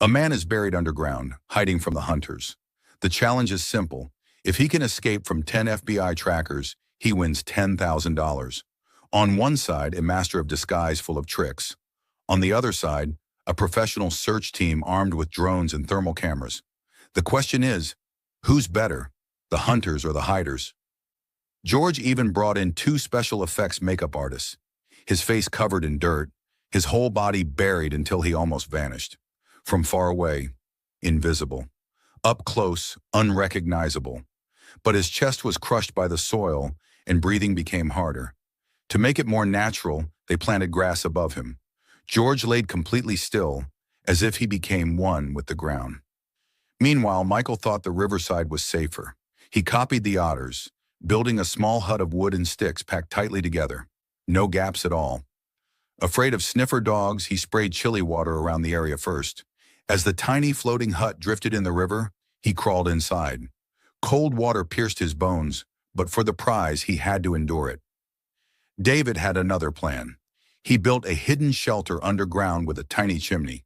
A man is buried underground, hiding from the hunters. The challenge is simple. If he can escape from 10 FBI trackers, he wins $10,000. On one side, a master of disguise full of tricks. On the other side, a professional search team armed with drones and thermal cameras. The question is, who's better, the hunters or the hiders? George even brought in two special effects makeup artists. His face covered in dirt, his whole body buried until he almost vanished. From far away, invisible. Up close, unrecognizable. But his chest was crushed by the soil and breathing became harder. To make it more natural, they planted grass above him. George laid completely still, as if he became one with the ground. Meanwhile, Michael thought the riverside was safer. He copied the otters, building a small hut of wood and sticks packed tightly together. No gaps at all. Afraid of sniffer dogs, he sprayed chili water around the area first. As the tiny floating hut drifted in the river, he crawled inside. Cold water pierced his bones, but for the prize, he had to endure it. David had another plan. He built a hidden shelter underground with a tiny chimney.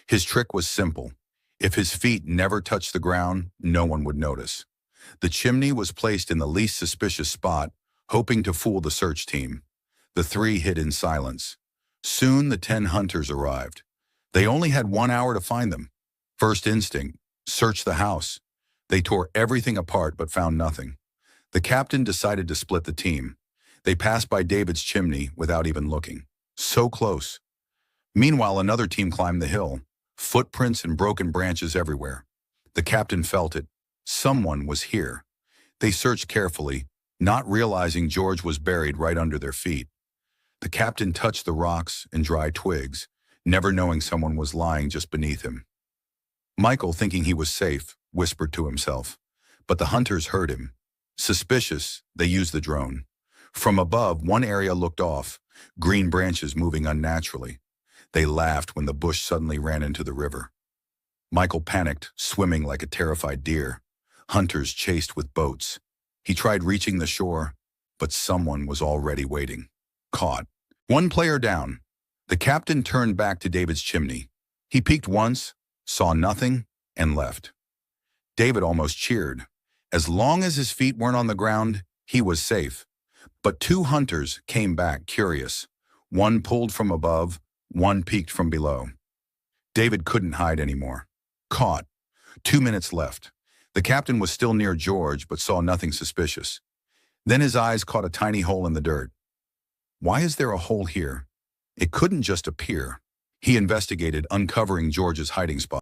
His trick was simple. If his feet never touched the ground, no one would notice. The chimney was placed in the least suspicious spot, hoping to fool the search team. The three hid in silence. Soon the 10 hunters arrived. They only had 1 hour to find them. First instinct, search the house. They tore everything apart but found nothing. The captain decided to split the team. They passed by David's chimney without even looking. So close. Meanwhile, another team climbed the hill. Footprints and broken branches everywhere. The captain felt it. Someone was here. They searched carefully, not realizing George was buried right under their feet. The captain touched the rocks and dry twigs, never knowing someone was lying just beneath him. Michael, thinking he was safe, whispered to himself. But the hunters heard him. Suspicious, they used the drone. From above, one area looked off, green branches moving unnaturally. They laughed when the bush suddenly ran into the river. Michael panicked, swimming like a terrified deer. Hunters chased with boats. He tried reaching the shore, but someone was already waiting. Caught. One player down. The captain turned back to David's chimney. He peeked once, saw nothing, and left. David almost cheered. As long as his feet weren't on the ground, he was safe. But two hunters came back curious. One pulled from above, one peeked from below. David couldn't hide anymore. Caught. 2 minutes left. The captain was still near George, but saw nothing suspicious. Then his eyes caught a tiny hole in the dirt. Why is there a hole here? It couldn't just appear. He investigated, uncovering George's hiding spot.